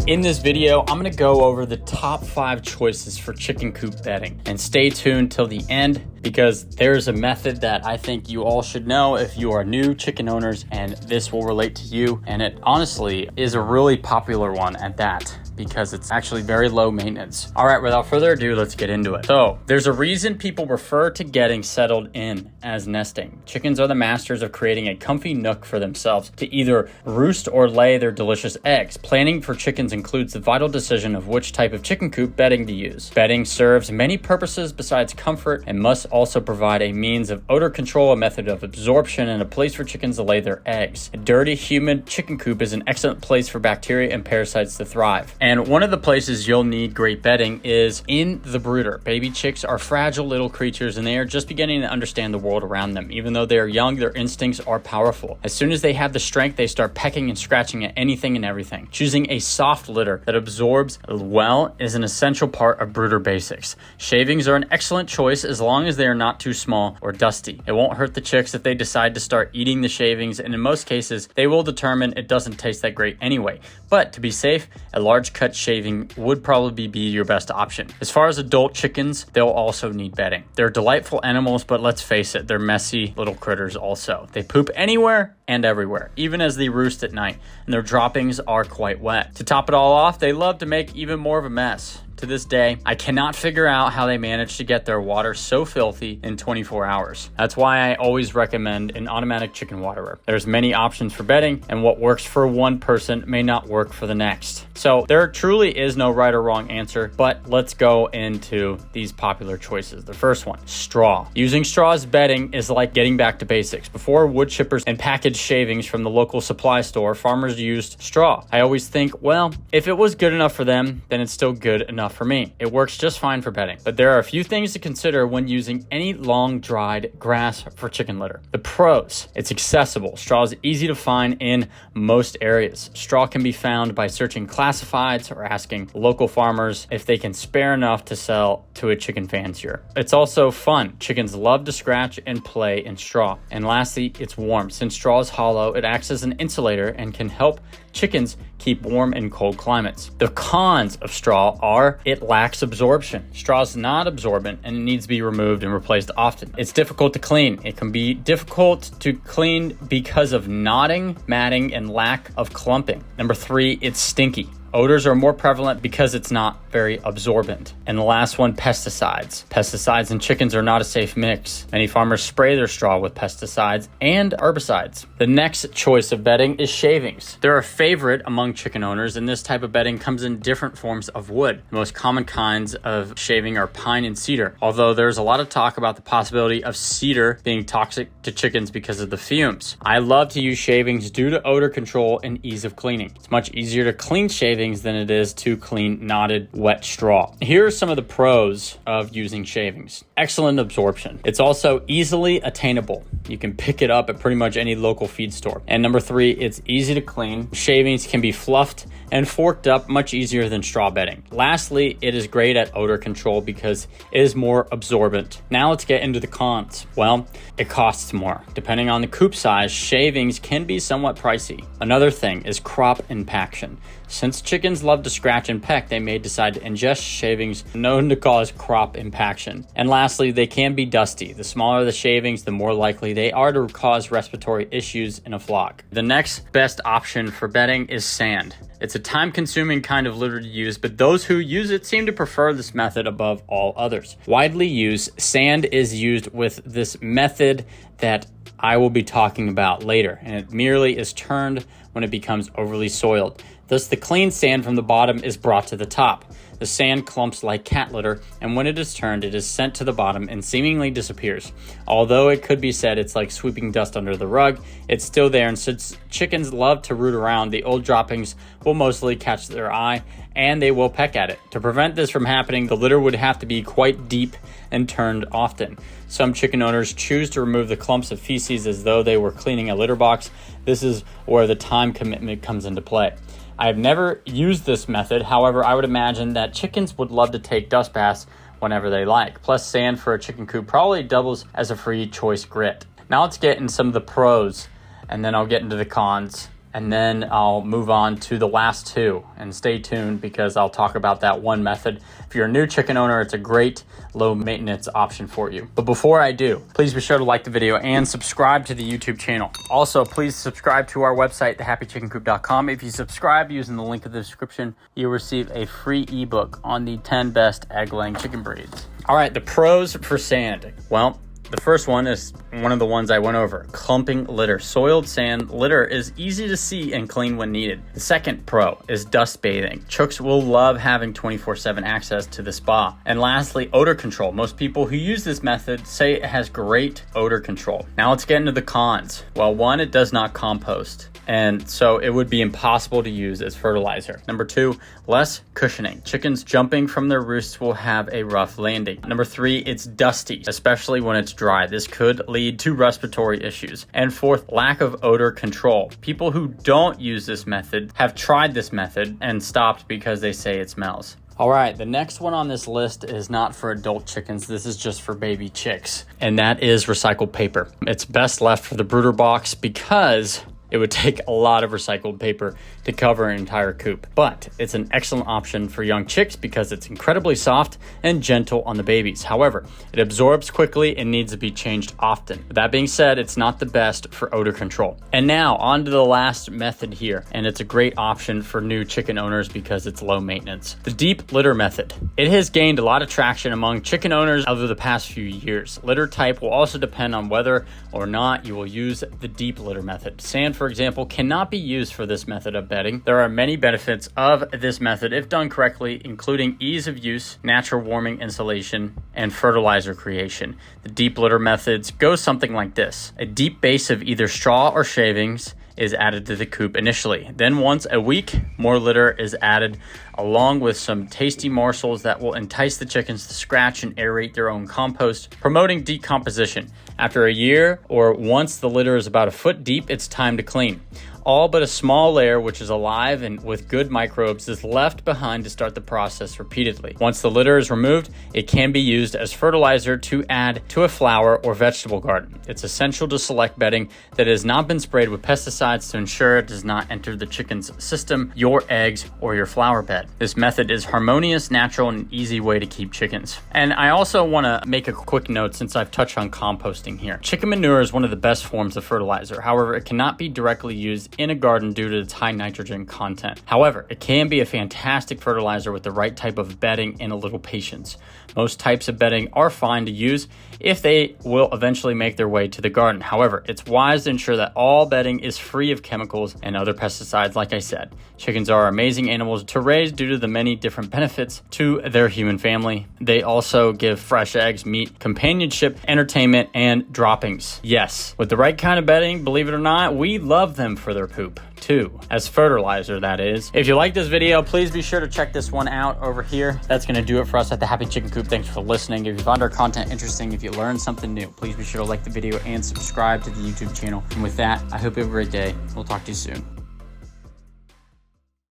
In this video, I'm gonna go over the top 5 choices for chicken coop bedding, and stay tuned till the end because there's a method that I think you all should know if you are new chicken owners, and this will relate to you. And it honestly is a really popular one at that, because it's actually very low maintenance. All right, without further ado, let's get into it. So there's a reason people refer to getting settled in as nesting. Chickens are the masters of creating a comfy nook for themselves to either roost or lay their delicious eggs. Planning for chickens includes the vital decision of which type of chicken coop bedding to use. Bedding serves many purposes besides comfort and must also provide a means of odor control, a method of absorption, and a place for chickens to lay their eggs. A dirty, humid chicken coop is an excellent place for bacteria and parasites to thrive. And one of the places you'll need great bedding is in the brooder. Baby chicks are fragile little creatures, and they are just beginning to understand the world around them. Even though they are young, their instincts are powerful. As soon as they have the strength, they start pecking and scratching at anything and everything. Choosing a soft litter that absorbs well is an essential part of brooder basics. Shavings are an excellent choice as long as they are not too small or dusty. It won't hurt the chicks if they decide to start eating the shavings, and in most cases, they will determine it doesn't taste that great anyway. But to be safe, a large cut shaving would probably be your best option. As far as adult chickens, they'll also need bedding. They're delightful animals, but let's face it, they're messy little critters also. They poop anywhere and everywhere, even as they roost at night, and their droppings are quite wet. To top it all off, they love to make even more of a mess. To this day, I cannot figure out how they manage to get their water so filthy in 24 hours. That's why I always recommend an automatic chicken waterer. There's many options for bedding, and what works for one person may not work for the next. So there truly is no right or wrong answer, but let's go into these popular choices. The first one, straw. Using straw as bedding is like getting back to basics. Before wood chippers and packaged shavings from the local supply store, farmers used straw. I always think, well, if it was good enough for them, then it's still good enough for me. It works just fine for bedding. But there are a few things to consider when using any long dried grass for chicken litter. The pros: it's accessible. Straw is easy to find in most areas. Straw can be found by searching classifieds or asking local farmers if they can spare enough to sell to a chicken fancier. It's also fun. Chickens love to scratch and play in straw. And lastly, it's warm. Since straw is hollow, it acts as an insulator and can help chickens keep warm in cold climates. The cons of straw are it lacks absorption. Straw is not absorbent and it needs to be removed and replaced often. It's difficult to clean. It can be difficult to clean because of knotting, matting, and lack of clumping. Number 3, it's stinky. Odors are more prevalent because it's not very absorbent. And the last one, pesticides. Pesticides and chickens are not a safe mix. Many farmers spray their straw with pesticides and herbicides. The next choice of bedding is shavings. They're a favorite among chicken owners, and this type of bedding comes in different forms of wood. The most common kinds of shaving are pine and cedar, although there's a lot of talk about the possibility of cedar being toxic to chickens because of the fumes. I love to use shavings due to odor control and ease of cleaning. It's much easier to clean shavings than it is to clean knotted wet straw. Here are some of the pros of using shavings. Excellent absorption. It's also easily attainable. You can pick it up at pretty much any local feed store. And number 3, it's easy to clean. Shavings can be fluffed and forked up much easier than straw bedding. Lastly, it is great at odor control because it is more absorbent. Now let's get into the cons. Well, it costs more. Depending on the coop size, shavings can be somewhat pricey. Another thing is crop impaction. Since chickens love to scratch and peck, they may decide to ingest shavings known to cause crop impaction. And lastly, they can be dusty. The smaller the shavings, the more likely they are to cause respiratory issues in a flock. The next best option for bedding is sand. It's a time-consuming kind of litter to use, but those who use it seem to prefer this method above all others. Widely used, sand is used with this method that I will be talking about later, and it merely is turned when it becomes overly soiled. Thus, the clean sand from the bottom is brought to the top. The sand clumps like cat litter, and when it is turned, it is sent to the bottom and seemingly disappears. Although it could be said it's like sweeping dust under the rug, it's still there, and since chickens love to root around, the old droppings will mostly catch their eye, and they will peck at it. To prevent this from happening, the litter would have to be quite deep and turned often. Some chicken owners choose to remove the clumps of feces as though they were cleaning a litter box. This is where the time commitment comes into play. I have never used this method. However, I would imagine that chickens would love to take dust baths whenever they like. Plus, sand for a chicken coop probably doubles as a free choice grit. Now let's get in some of the pros, and then I'll get into the cons and then I'll move on to the last two. And stay tuned because I'll talk about that one method. If you're a new chicken owner, it's a great low maintenance option for you. But before I do, please be sure to like the video and subscribe to the YouTube channel. Also, please subscribe to our website, thehappychickencoop.com. If you subscribe using the link in the description, you'll receive a free ebook on the 10 best egg-laying chicken breeds. All right, the pros for sand. Well, the first one is one of the ones I went over, clumping litter. Soiled sand litter is easy to see and clean when needed. The second pro is dust bathing. Chooks will love having 24/7 access to the spa. And lastly, odor control. Most people who use this method say it has great odor control. Now let's get into the cons. Well, one, it does not compost, and so it would be impossible to use as fertilizer. Number two, less cushioning. Chickens jumping from their roosts will have a rough landing. Number three, it's dusty, especially when it's dry. This could lead to respiratory issues. And fourth, lack of odor control. People who don't use this method have tried this method and stopped because they say it smells. All right, the next one on this list is not for adult chickens. This is just for baby chicks, and that is recycled paper. It's best left for the brooder box because it would take a lot of recycled paper to cover an entire coop. But it's an excellent option for young chicks because it's incredibly soft and gentle on the babies. However, it absorbs quickly and needs to be changed often. That being said, it's not the best for odor control. And now on to the last method here, and it's a great option for new chicken owners because it's low maintenance. The deep litter method. It has gained a lot of traction among chicken owners over the past few years. Litter type will also depend on whether or not you will use the deep litter method. Sand, for example, cannot be used for this method of bedding. There are many benefits of this method if done correctly, including ease of use, natural warming insulation, and fertilizer creation. The deep litter methods go something like this. A deep base of either straw or shavings is added to the coop initially. Then once a week, more litter is added along with some tasty morsels that will entice the chickens to scratch and aerate their own compost, promoting decomposition. After a year or once the litter is about a foot deep, it's time to clean. All but a small layer, which is alive and with good microbes, is left behind to start the process repeatedly. Once the litter is removed, it can be used as fertilizer to add to a flower or vegetable garden. It's essential to select bedding that has not been sprayed with pesticides to ensure it does not enter the chicken's system, your eggs, or your flower bed. This method is harmonious, natural, and an easy way to keep chickens. And I also want to make a quick note since I've touched on composting here. Chicken manure is one of the best forms of fertilizer. However, it cannot be directly used in a garden due to its high nitrogen content. However, it can be a fantastic fertilizer with the right type of bedding and a little patience. Most types of bedding are fine to use if they will eventually make their way to the garden. However, it's wise to ensure that all bedding is free of chemicals and other pesticides. Like I said, chickens are amazing animals to raise due to the many different benefits to their human family. They also give fresh eggs, meat, companionship, entertainment, and droppings. Yes, with the right kind of bedding, believe it or not, we love them for their poop too, as fertilizer, that is. If you like this video, please be sure to check this one out over here. That's going to do it for us at the Happy Chicken Coop. Thanks for listening. If you found our content interesting, if you learned something new, please be sure to like the video and subscribe to the YouTube channel. And with that, I hope you have a great day. We'll talk to you soon.